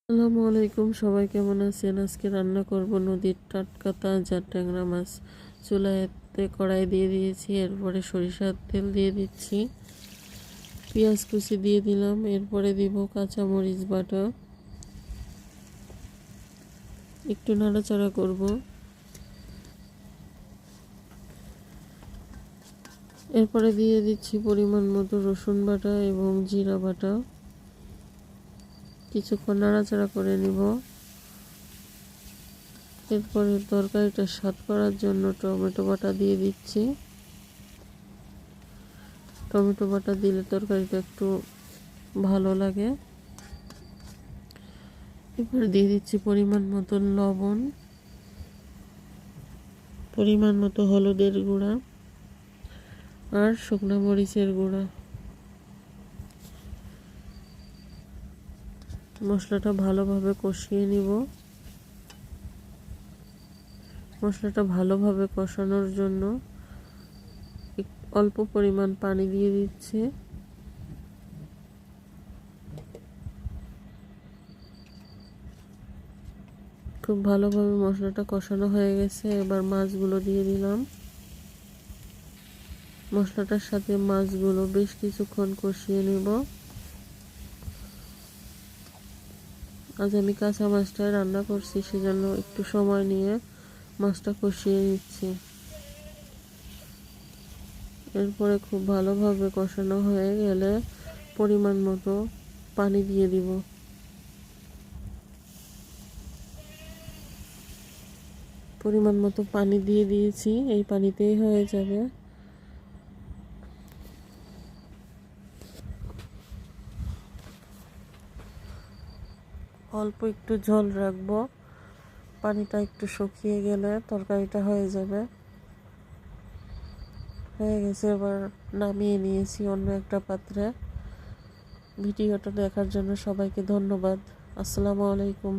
আসসালামু আলাইকুম, সবাই কেমন আছেন? আজকে রান্না করব নদীর টাটকা তাজা ট্যাংরা মাছ। চুলাতে কড়াই দিয়ে দিয়েছি, এরপরে সরিষার তেল দিয়ে দিচ্ছি, পেঁয়াজ কুচি দিয়ে দিলাম, এরপরে দিব কাঁচামরিচ বাটা, একটু নাড়াচাড়া করব। এরপরে দিয়ে দিচ্ছি পরিমাণ মতো রসুন বাটা এবং জিরা বাটা, কিছুক্ষণ নাড়াচাড়া করে নিব। এরপরে তরকারিটা স্বাদ করার জন্য টমেটো বাটা দিয়ে দিচ্ছি। টমেটো বাটা দিলে তরকারিটা একটু ভালো লাগে। এবার দিয়ে দিচ্ছি পরিমাণ মতো লবণ, পরিমাণ মতো হলুদের গুঁড়া আর শুকনো মরিচের গুঁড়া। মশলাটা ভালোভাবে কষিয়ে নিব। মশলাটা ভালোভাবে কষানোর জন্য অল্প পরিমাণ পানি দিয়ে দিচ্ছি। খুব ভালোভাবে মশলাটা কষানো হয়ে গেছে, এবার মাছগুলো দিয়ে দিলাম। মশলাটার সাথে মাছগুলো বেশ কিছুক্ষণ কষিয়ে নেব। আজ আমি কাঁচা মাছটাই রান্না করছি, সেজন্য একটু সময় নিয়ে মাছটা কষিয়ে নিচ্ছি। এরপরে খুব ভালোভাবে কষানো হয়ে গেলে পরিমাণ মতো পানি দিয়ে দিব। পরিমাণ মতো পানি দিয়ে দিয়েছি, এই পানিতেই হয়ে যাবে। অল্প একটু ঝোল রাখবো, পানিটা একটু শুকিয়ে গেলে তরকারিটা হয়ে যাবে। হয়ে গেছে, এবার নামিয়ে নিয়েছি অন্য একটা পাত্রে। ভিডিওটা দেখার জন্য সবাইকে ধন্যবাদ। আসসালামু আলাইকুম।